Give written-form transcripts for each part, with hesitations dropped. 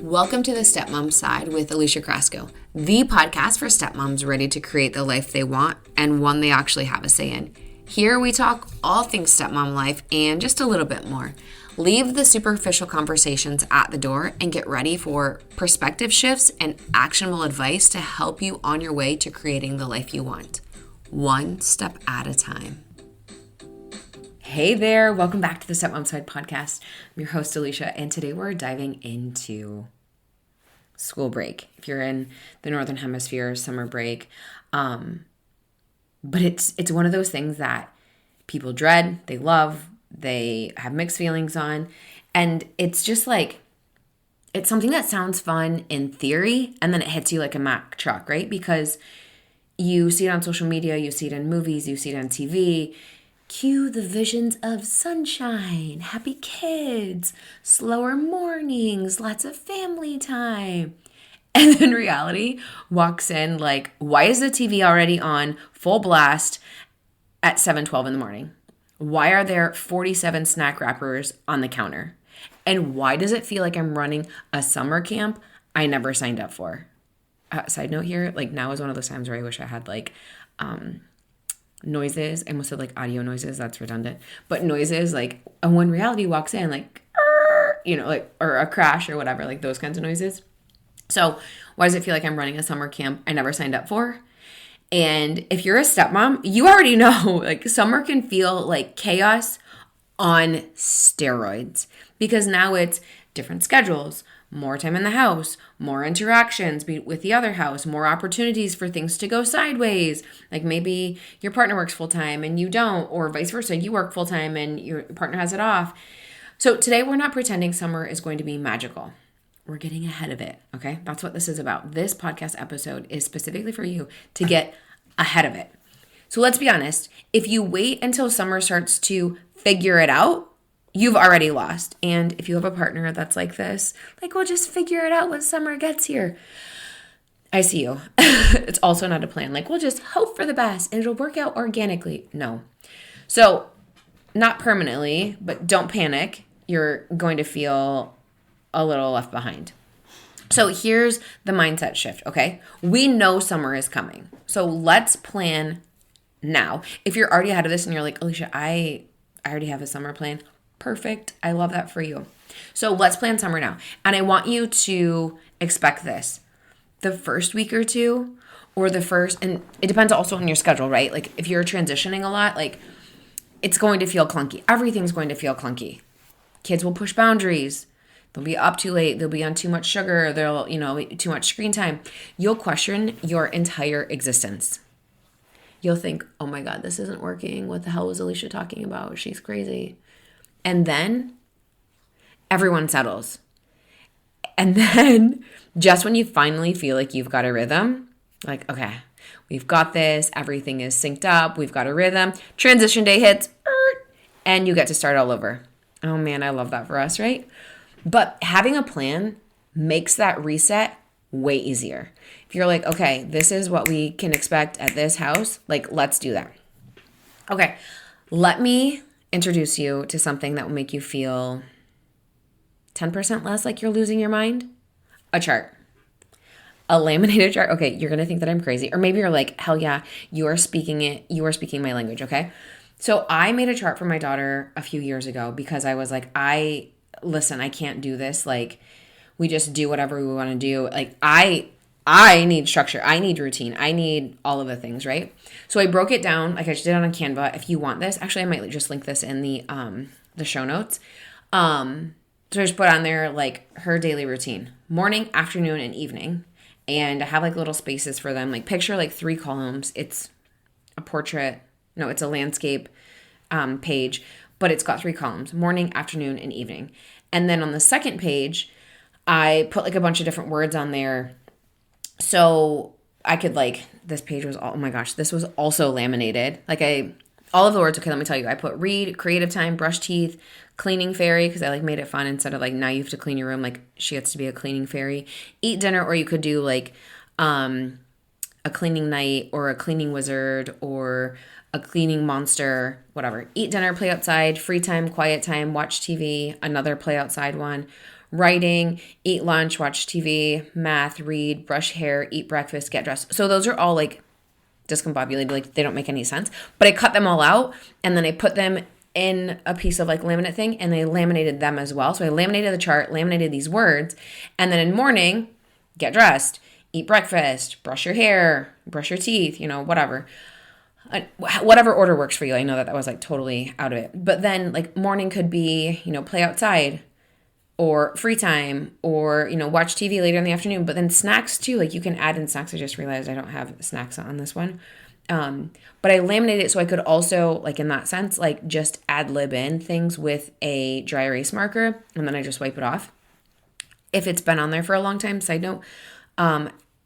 Welcome to the Stepmom Side with Alicia, the podcast for stepmoms ready to create the life they want and one they actually have a say in. Here we talk all things stepmom life and just a little bit more. Leave the superficial conversations at the door and get ready for perspective shifts and actionable advice to help you on your way to creating the life you want, one step at a time. Hey there, welcome back to the Stepmom Side podcast. I'm your host, Alicia, and today we're diving into school break. If you're in the Northern Hemisphere, summer break. But it's one of those things that people dread, they love, they have mixed feelings on, and it's just like, it's something that sounds fun in theory, and then it hits you like a Mack truck, right? Because you see it on social media, you see it in movies, you see it on TV. Cue the visions of sunshine, happy kids, slower mornings, lots of family time. And then reality walks in like, why is the TV already on full blast at 7:12 in the morning? Why are there 47 snack wrappers on the counter? And why does it feel like I'm running a summer camp I never signed up for? Side note here, like now is one of those times where I wish I had like noises. I almost said like audio noises. That's redundant. But noises like when reality walks in, like, like, or a crash or whatever, like those kinds of noises. So why does it feel like I'm running a summer camp I never signed up for? And if you're a stepmom, you already know, like summer can feel like chaos on steroids because now it's different schedules, more time in the house, more interactions with the other house, more opportunities for things to go sideways. Like maybe your partner works full time and you don't, or vice versa. You work full time and your partner has it off. So today we're not pretending summer is going to be magical. We're getting ahead of it, okay? That's what this is about. This podcast episode is specifically for you to get ahead of it. So let's be honest. If you wait until summer starts to figure it out, you've already lost. And if you have a partner that's like this, like, we'll just figure it out when summer gets here. I see you. It's also not a plan. Like, we'll just hope for the best and it'll work out organically. No. So not permanently, but don't panic. You're going to feel a little left behind. So here's the mindset shift, okay? We know summer is coming. So let's plan now. If you're already ahead of this and you're like, Alicia, I already have a summer plan. Perfect. I love that for you. So let's plan summer now. And I want you to expect this. The first week or two, or and it depends also on your schedule, right? Like if you're transitioning a lot, like it's going to feel clunky. Everything's going to feel clunky. Kids will push boundaries. They'll be up too late. They'll be on too much sugar. They'll, too much screen time. You'll question your entire existence. You'll think, oh my God, this isn't working. What the hell was Alicia talking about? She's crazy. And then everyone settles. And then just when you finally feel like you've got a rhythm, like, okay, we've got this. Everything is synced up. We've got a rhythm. Transition day hits and you get to start all over. Oh man, I love that for us, right? But having a plan makes that reset way easier. If you're like, okay, this is what we can expect at this house, like, let's do that. Okay, let me introduce you to something that will make you feel 10% less like you're losing your mind. A chart. A laminated chart. Okay, you're going to think that I'm crazy. Or maybe you're like, hell yeah, you are speaking my language, okay? So I made a chart for my daughter a few years ago because I was like, listen, I can't do this. Like, we just do whatever we want to do. Like, I need structure. I need routine. I need all of the things, right? So I broke it down. Like I just did it on Canva. If you want this, actually, I might just link this in the show notes. So I just put on there like her daily routine, morning, afternoon, and evening. And I have like little spaces for them. Like picture like 3 columns. It's a portrait. No, it's a landscape page. But it's got 3 columns, morning, afternoon, and evening. And then on the second page, I put like a bunch of different words on there. So I could this page was, oh my gosh, this was also laminated. All of the words, okay, let me tell you. I put read, creative time, brush teeth, cleaning fairy, because I made it fun instead of now you have to clean your room. She gets to be a cleaning fairy. Eat dinner, or you could do a cleaning night or a cleaning wizard or a cleaning monster, whatever. Eat dinner, play outside, free time, quiet time, watch TV, another play outside one. Writing, eat lunch, watch TV, math, read, brush hair, eat breakfast, get dressed. So those are all like discombobulated, like they don't make any sense. But I cut them all out and then I put them in a piece of like laminate thing and I laminated them as well. So I laminated the chart, laminated these words, and then in morning, get dressed, eat breakfast, brush your hair, brush your teeth, whatever. Whatever order works for you. I know that was like totally out of it. But then like morning could be, play outside or free time or, watch TV later in the afternoon. But then snacks too, like you can add in snacks. I just realized I don't have snacks on this one. But I laminated it so I could also, like in that sense, like just ad lib in things with a dry erase marker and then I just wipe it off. If it's been on there for a long time, side note,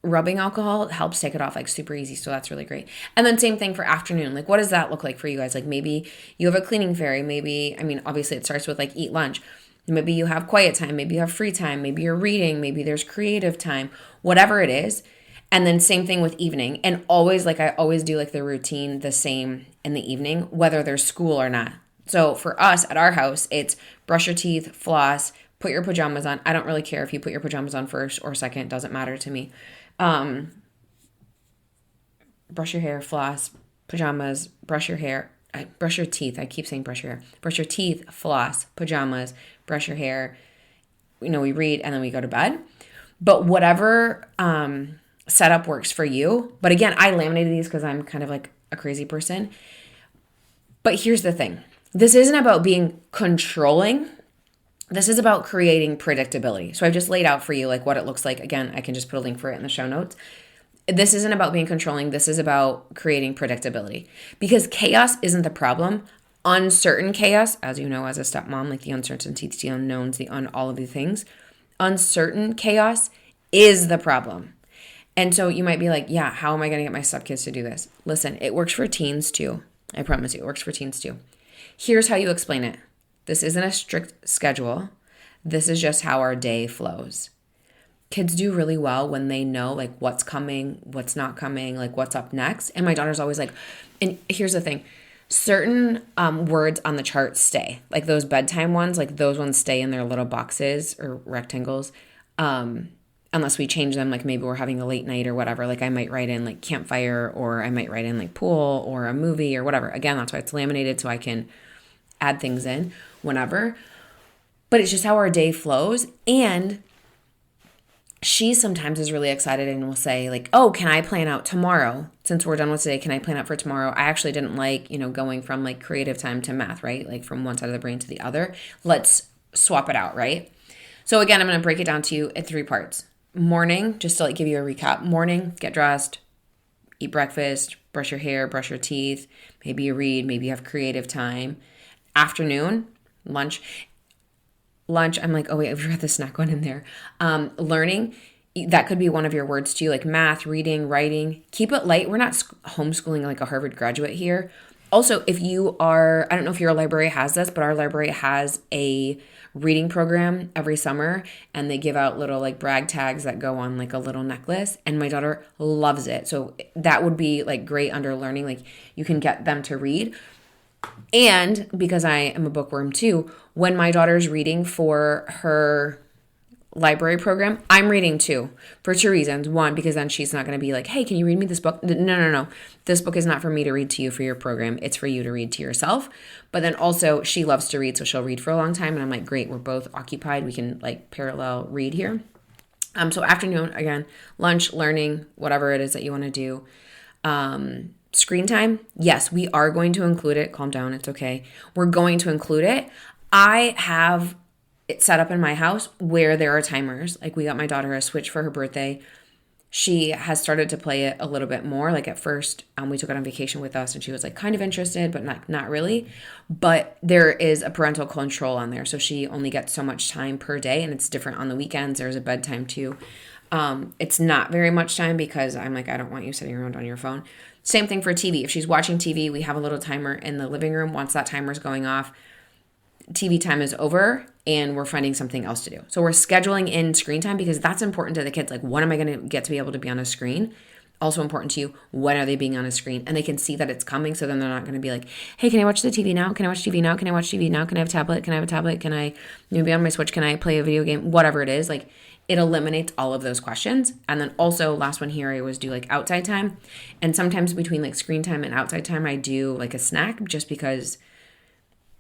rubbing alcohol helps take it off like super easy. So that's really great. And then same thing for afternoon. Like what does that look like for you guys? Like maybe you have a cleaning fairy. Maybe, obviously it starts with like eat lunch. Maybe you have quiet time. Maybe you have free time. Maybe you're reading. Maybe there's creative time, whatever it is. And then same thing with evening. And always, like I always do like the routine the same in the evening, whether there's school or not. So for us at our house, it's brush your teeth, floss, put your pajamas on. I don't really care if you put your pajamas on first or second. Doesn't matter to me. Brush your hair, floss, pajamas, brush your hair, brush your teeth. I keep saying brush your hair. Brush your teeth, floss, pajamas, brush your hair. We read and then we go to bed. But whatever setup works for you. But again, I laminated these because I'm kind of like a crazy person. But here's the thing. This isn't about being controlling. This is about creating predictability. So I've just laid out for you like what it looks like. Again, I can just put a link for it in the show notes. This isn't about being controlling. This is about creating predictability because chaos isn't the problem. Uncertain chaos, as you know, as a stepmom, like the uncertainties, the unknowns, all of these things, uncertain chaos is the problem. And so you might be like, yeah, how am I going to get my stepkids to do this? Listen, it works for teens too. I promise you, it works for teens too. Here's how you explain it. This isn't a strict schedule. This is just how our day flows. Kids do really well when they know like what's coming, what's not coming, like what's up next. And my daughter's always like, and here's the thing, certain words on the chart stay. Like those bedtime ones, like those ones stay in their little boxes or rectangles. Unless we change them, like maybe we're having a late night or whatever. Like I might write in like campfire or I might write in like pool or a movie or whatever. Again, that's why it's laminated so I can add things in whenever. But it's just how our day flows. And she sometimes is really excited and will say like, oh, can I plan out tomorrow? Since we're done with today, can I plan out for tomorrow? I actually didn't like, going from like creative time to math, right? Like from one side of the brain to the other. Let's swap it out, right? So again, I'm going to break it down to you in 3 parts. Morning, just to like give you a recap. Morning, get dressed, eat breakfast, brush your hair, brush your teeth. Maybe you read, maybe you have creative time. Afternoon, lunch, I'm like, oh wait, I forgot the snack one in there. Learning, that could be one of your words too, like math, reading, writing. Keep it light. We're not homeschooling like a Harvard graduate here. Also, if you are, I don't know if your library has this, but our library has a reading program every summer and they give out little like brag tags that go on like a little necklace and my daughter loves it. So that would be like great under learning. Like you can get them to read. And because I am a bookworm too, when my daughter's reading for her library program, I'm reading too for 2 reasons. One, because then she's not going to be like, hey, can you read me this book? No. This book is not for me to read to you for your program. It's for you to read to yourself. But then also she loves to read, so she'll read for a long time. And I'm like, great, we're both occupied. We can like parallel read here. So afternoon, again, lunch, learning, whatever it is that you want to do. Screen time, yes, we are going to include it. Calm down, it's okay. We're going to include it. I have it set up in my house where there are timers. Like we got my daughter a Switch for her birthday. She has started to play it a little bit more. Like at first, we took it on vacation with us and she was like kind of interested, but not really. But there is a parental control on there. So she only gets so much time per day and it's different on the weekends. There's a bedtime too. It's not very much time because I'm like, I don't want you sitting around on your phone. Same thing for TV. If she's watching TV, we have a little timer in the living room. Once that timer's going off, TV time is over and we're finding something else to do. So we're scheduling in screen time because that's important to the kids. Like, when am I going to get to be able to be on a screen? also important to you, when are they being on a screen? And they can see that it's coming, so then they're not going to be like, hey, can I watch the TV now? Can I watch TV now? Can I watch TV now? Can I have a tablet? Can I have a tablet? Can I be on my Switch? Can I play a video game? Whatever it is, like it eliminates all of those questions. And then also last one here, I always do like outside time. And sometimes between like screen time and outside time, I do like a snack just because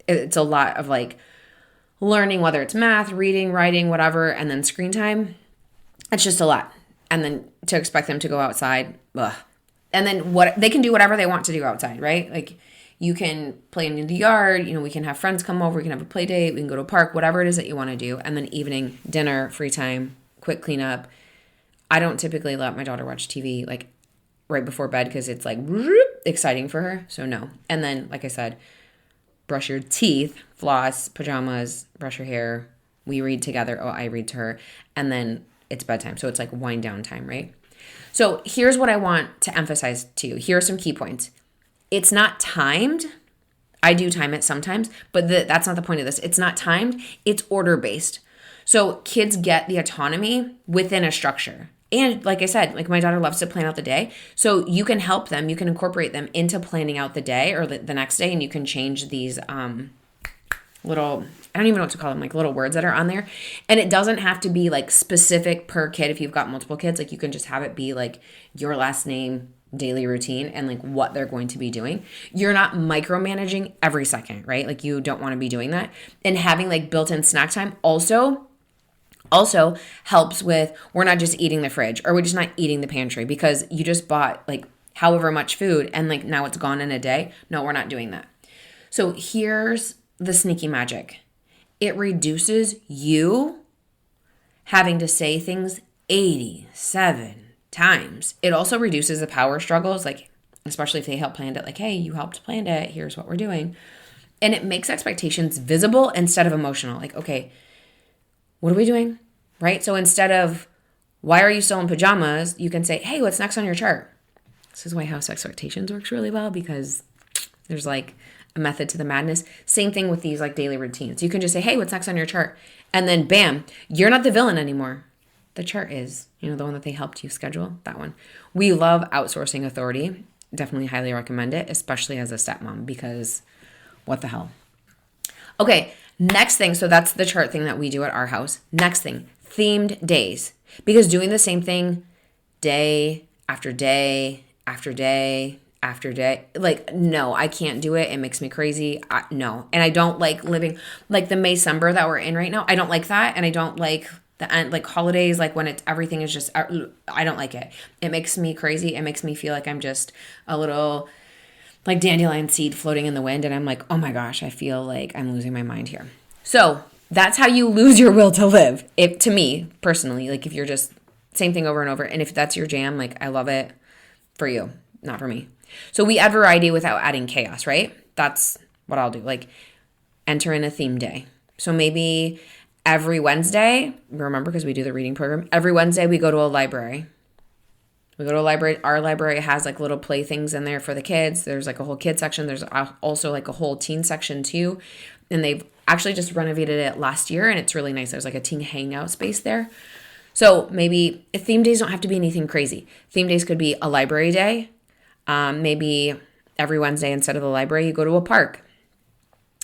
it's a lot of like learning, whether it's math, reading, writing, whatever, and then screen time. It's just a lot. And then to expect them to go outside, ugh. And then what they can do whatever they want to do outside, right? Like you can play in the yard, we can have friends come over, we can have a play date, we can go to a park, whatever it is that you want to do. And then evening, dinner, free time, quick cleanup. I don't typically let my daughter watch TV like right before bed because it's like exciting for her. So no. And then, like I said, brush your teeth, floss, pajamas, brush your hair. We read together. Oh, I read to her. And then it's bedtime. So it's like wind down time, right? So here's what I want to emphasize to you. Here are some key points. It's not timed. I do time it sometimes, but that's not the point of this. It's not timed. It's order-based. So kids get the autonomy within a structure. And like I said, like my daughter loves to plan out the day. So you can help them. You can incorporate them into planning out the day or the next day, and you can change these little, I don't even know what to call them, like little words that are on there. And it doesn't have to be like specific per kid. If you've got multiple kids, like you can just have it be like your last name, daily routine, and like what they're going to be doing. You're not micromanaging every second, right? Like you don't want to be doing that. And having like built-in snack time also helps with, we're not just eating the fridge or we're just not eating the pantry because you just bought like however much food and like now it's gone in a day. No, we're not doing that. So here's the sneaky magic. It reduces you having to say things 87 times. It also reduces the power struggles, like especially if they help plan it, like, hey, you helped plan it, here's what we're doing. And it makes expectations visible instead of emotional. Like, okay, what are we doing? Right? So instead of, why are you still in pajamas? You can say, hey, what's next on your chart? This is why house expectations works really well because there's like a method to the madness. Same thing with these like daily routines. You can just say, hey, what's next on your chart? And then bam, you're not the villain anymore. The chart is, the one that they helped you schedule, that one. We love outsourcing authority. Definitely highly recommend it, especially as a stepmom because what the hell? Okay, next thing. So that's the chart thing that we do at our house. Next thing, themed days. Because doing the same thing day after day after day after day, like, no, I can't do it. It makes me crazy. No. And I don't like living like the May-cember that we're in right now. I don't like that. And I don't like the end, like holidays, like when everything is just, I don't like it. It makes me crazy. It makes me feel like I'm just a little like dandelion seed floating in the wind. And I'm like, oh my gosh, I feel like I'm losing my mind here. So that's how you lose your will to live. If, to me personally, like if you're just same thing over and over. And if that's your jam, like I love it for you, not for me. So we add variety without adding chaos, right? That's what I'll do. Like enter in a theme day. So maybe every Wednesday, remember because we do the reading program, every Wednesday we go to a library. We go to a library. Our library has like little play things in there for the kids. There's like a whole kid section. There's also like a whole teen section too. And they've actually just renovated it last year and it's really nice. There's like a teen hangout space there. So maybe theme days don't have to be anything crazy. Theme days could be a library day. Maybe every Wednesday instead of the library, you go to a park.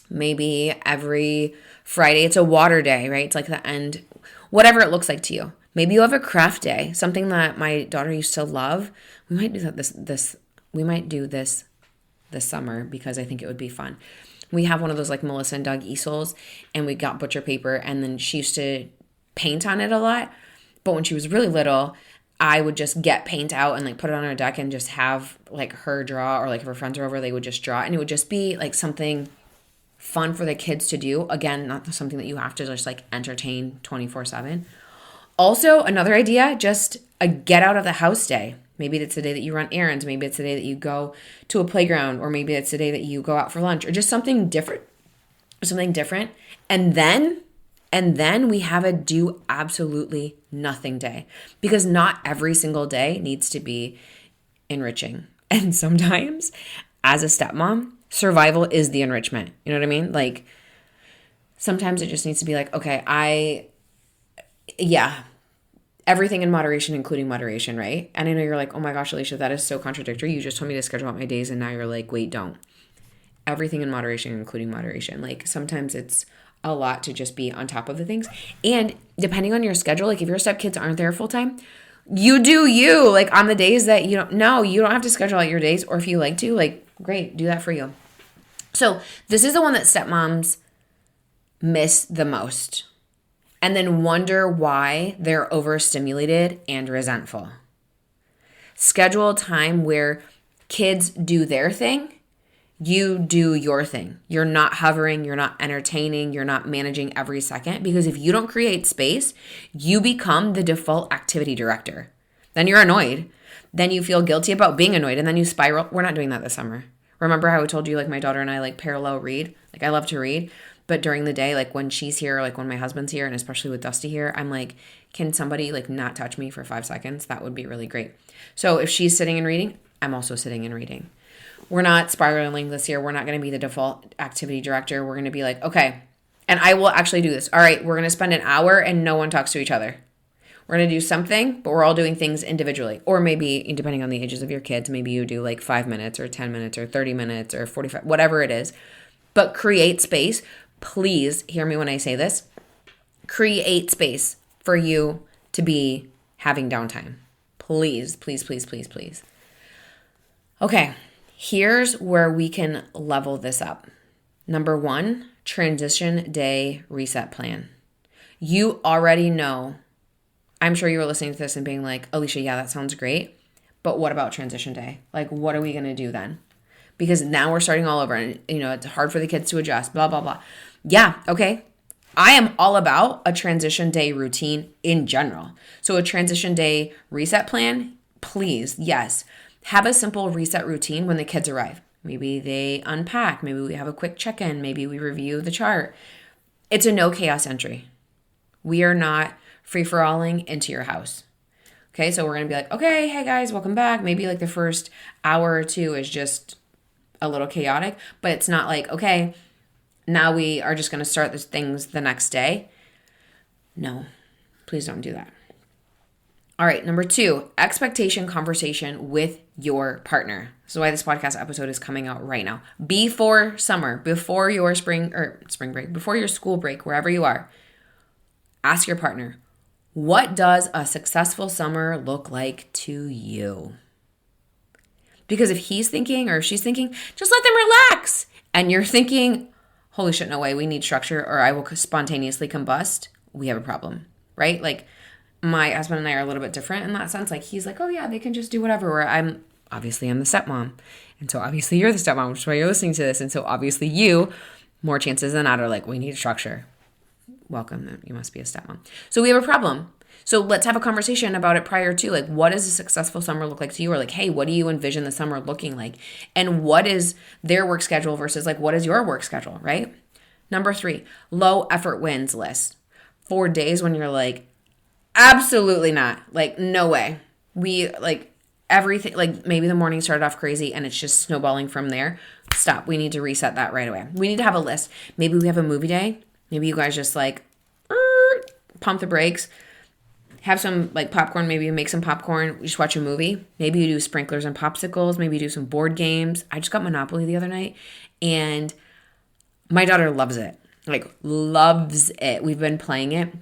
Maybe every Friday, it's a water day, right? It's like the end, whatever it looks like to you. Maybe you have a craft day, something that my daughter used to love. We might do that we might do this summer because I think it would be fun. We have one of those like Melissa and Doug easels and we got butcher paper and then she used to paint on it a lot. But when she was really little, I would just get paint out and like put it on our deck and just have like her draw or like if her friends are over, they would just draw. And it would just be like something fun for the kids to do. Again, not something that you have to just like entertain 24/7. Also, another idea, just a get out of the house day. Maybe it's the day that you run errands. Maybe it's the day that you go to a playground or maybe it's the day that you go out for lunch or just something different. And then we have a do absolutely nothing day because not every single day needs to be enriching. And sometimes as a stepmom, survival is the enrichment. You know what I mean? Like sometimes it just needs to be like, okay, everything in moderation, including moderation, right? And I know you're like, oh my gosh, Alicia, that is so contradictory. You just told me to schedule out my days and now you're like, wait, don't. Everything in moderation, including moderation. Like sometimes it's a lot to just be on top of the things. And depending on your schedule, like if your stepkids aren't there full time, you do you. Like on the days that you don't have to schedule out your days, or if you like to, like great, do that for you. So this is the one that stepmoms miss the most and then wonder why they're overstimulated and resentful. Schedule a time where kids do their thing, you do your thing. You're not hovering, you're not entertaining, you're not managing every second, because if you don't create space, you become the default activity director. Then you're annoyed. Then you feel guilty about being annoyed, and then you spiral. We're not doing that this summer. Remember how I told you, like, my daughter and I, like, parallel read? Like, I love to read, but during the day, like, when she's here, like, when my husband's here, and especially with Dusty here, I'm like, can somebody, like, not touch me for 5 seconds? That would be really great. So if she's sitting and reading, I'm also sitting and reading. We're not spiraling this year. We're not going to be the default activity director. We're going to be like, okay, and I will actually do this. All right, we're going to spend an hour and no one talks to each other. We're going to do something, but we're all doing things individually. Or maybe, depending on the ages of your kids, maybe you do like 5 minutes or 10 minutes or 30 minutes or 45, whatever it is. But create space. Please hear me when I say this. Create space for you to be having downtime. Please, please, please, please, please. Okay, here's where we can level this up. Number 1, transition day reset plan. You already know. I'm sure you were listening to this and being like, Alicia, yeah, that sounds great. But what about transition day? Like, what are we going to do then? Because now we're starting all over and, it's hard for the kids to adjust, blah, blah, blah. Yeah, okay. I am all about a transition day routine in general. So a transition day reset plan, please, yes. Have a simple reset routine when the kids arrive. Maybe they unpack. Maybe we have a quick check-in. Maybe we review the chart. It's a no chaos entry. We are not free-for-alling into your house. Okay, so we're going to be like, okay, hey guys, welcome back. Maybe like the first hour or two is just a little chaotic, but it's not like, okay, now we are just going to start these things the next day. No, please don't do that. All right, number 2, expectation conversation with your partner. So why this podcast episode is coming out right now. Before summer, before your spring break, before your school break, wherever you are, ask your partner, what does a successful summer look like to you? Because if he's thinking or if she's thinking, just let them relax, and you're thinking, holy shit, no way, we need structure or I will spontaneously combust, we have a problem, right? Like my husband and I are a little bit different in that sense. Like he's like, oh yeah, they can just do whatever. Where I'm the stepmom. And so obviously you're the stepmom, which is why you're listening to this. And so obviously you, more chances than not, are like, we need structure. Welcome, you must be a stepmom. So we have a problem. So let's have a conversation about it prior to, like, what does a successful summer look like to you? Or like, hey, what do you envision the summer looking like? And what is their work schedule versus like, what is your work schedule, right? Number 3, low effort wins list. 4 days when you're like, absolutely not. Like, no way. We like everything, like maybe the morning started off crazy and it's just snowballing from there. Stop. We need to reset that right away. We need to have a list. Maybe we have a movie day. Maybe you guys just like pump the brakes. Have some like popcorn, maybe you make some popcorn, we just watch a movie. Maybe you do sprinklers and popsicles, maybe you do some board games. I just got Monopoly the other night and my daughter loves it. Like loves it. We've been playing it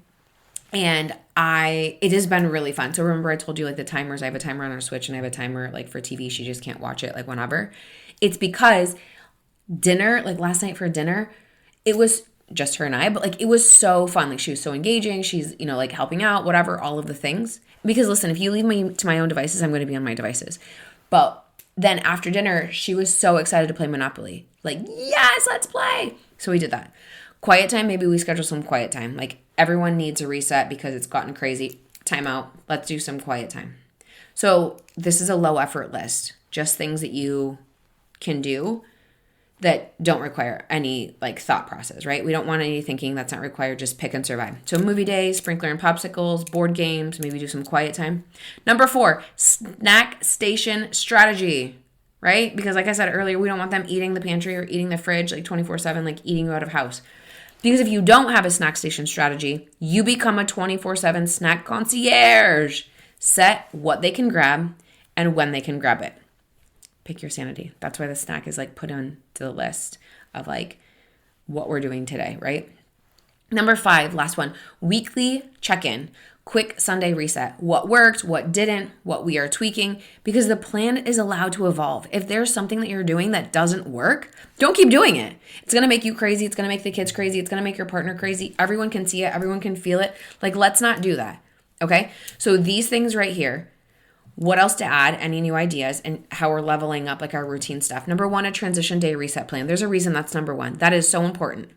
and it has been really fun. So remember I told you like the timers, I have a timer on our Switch and I have a timer like for TV. She just can't watch it like whenever. It's because dinner, like last night for dinner, it was just her and I, but like it was so fun. Like she was so engaging. She's, like helping out, whatever, all of the things. Because listen, if you leave me to my own devices, I'm going to be on my devices. But then after dinner, she was so excited to play Monopoly. Like, yes, let's play. So we did that. Quiet time, maybe we schedule some quiet time. Like everyone needs a reset because it's gotten crazy. Time out. Let's do some quiet time. So this is a low effort list. Just things that you can do that don't require any like thought process, right? We don't want any thinking. That's not required. Just pick and survive. So movie days, sprinkler and popsicles, board games, maybe do some quiet time. Number 4, snack station strategy, right? Because like I said earlier, we don't want them eating the pantry or eating the fridge like 24/7, like eating you out of house. Because if you don't have a snack station strategy, you become a 24/7 snack concierge. Set what they can grab and when they can grab it. Pick your sanity. That's why the snack is like put on to the list of like what we're doing today, right? Number 5, last one, weekly check-in. Quick Sunday reset. What worked, what didn't, what we are tweaking, because the plan is allowed to evolve. If there's something that you're doing that doesn't work, don't keep doing it. It's going to make you crazy. It's going to make the kids crazy. It's going to make your partner crazy. Everyone can see it. Everyone can feel it. Like, let's not do that. Okay? So these things right here, what else to add, any new ideas, and how we're leveling up like our routine stuff. Number 1, a transition day reset plan. There's a reason that's number 1. That is so important.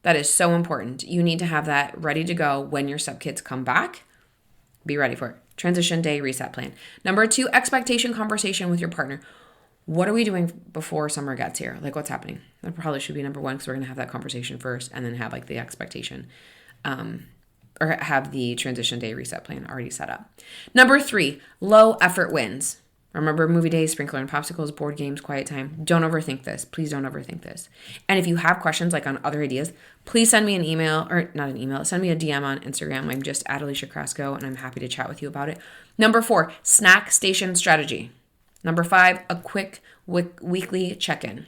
That is so important. You need to have that ready to go when your stepkids come back. Be ready for it. Transition day reset plan. Number 2, expectation conversation with your partner. What are we doing before summer gets here? Like, what's happening? That probably should be number 1 because we're going to have that conversation first and then have like the expectation or have the transition day reset plan already set up. Number 3, low effort wins. Remember movie days, sprinkler and popsicles, board games, quiet time. Don't overthink this. Please don't overthink this. And if you have questions like on other ideas, please send me an email, or not an email, send me a DM on Instagram. I'm just at Alicia Krasko, and I'm happy to chat with you about it. Number 4, snack station strategy. Number 5, a quick weekly check-in.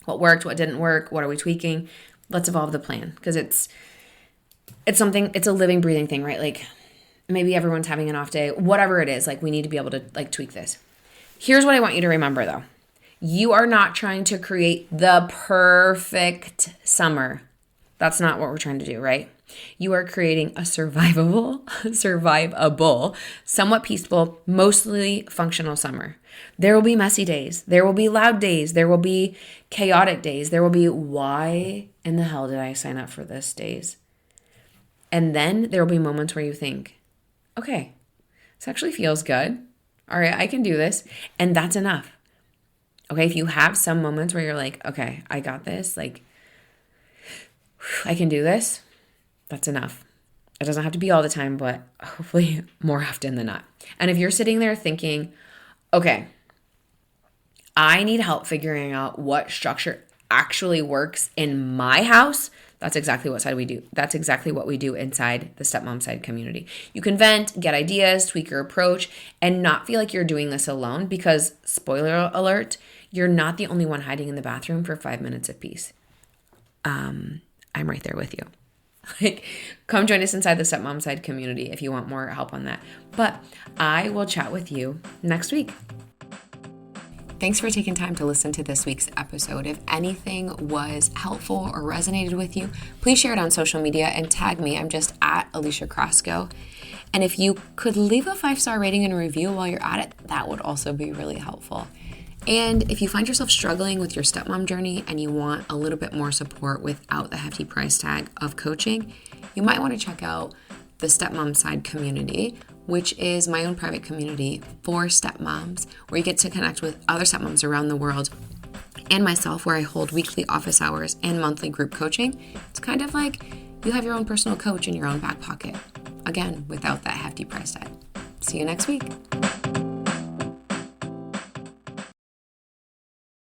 What worked, what didn't work, what are we tweaking? Let's evolve the plan, because it's something, it's a living, breathing thing, right? Like, maybe everyone's having an off day, whatever it is, like we need to be able to like tweak this. Here's what I want you to remember though. You are not trying to create the perfect summer. That's not what we're trying to do, right? You are creating a survivable, somewhat peaceful, mostly functional summer. There will be messy days. There will be loud days. There will be chaotic days. There will be, why in the hell did I sign up for this days? And then there will be moments where you think, okay, this actually feels good. All right, I can do this. And that's enough. Okay, if you have some moments where you're like, okay, I got this, like, I can do this, that's enough. It doesn't have to be all the time, but hopefully more often than not. And if you're sitting there thinking, okay, I need help figuring out what structure actually works in my house, that's exactly what side we do. That's exactly what we do inside the Stepmom Side community. You can vent, get ideas, tweak your approach, and not feel like you're doing this alone because, spoiler alert, you're not the only one hiding in the bathroom for 5 minutes of peace. I'm right there with you. Like, come join us inside the Stepmom Side community if you want more help on that. But I will chat with you next week. Thanks for taking time to listen to this week's episode. If anything was helpful or resonated with you, please share it on social media and tag me. I'm just at Alicia Krasko. And if you could leave a 5-star rating and review while you're at it, that would also be really helpful. And if you find yourself struggling with your stepmom journey and you want a little bit more support without the hefty price tag of coaching, you might want to check out the Stepmom Side community, which is my own private community for stepmoms, where you get to connect with other stepmoms around the world and myself, where I hold weekly office hours and monthly group coaching. It's kind of like you have your own personal coach in your own back pocket. Again, without that hefty price tag. See you next week.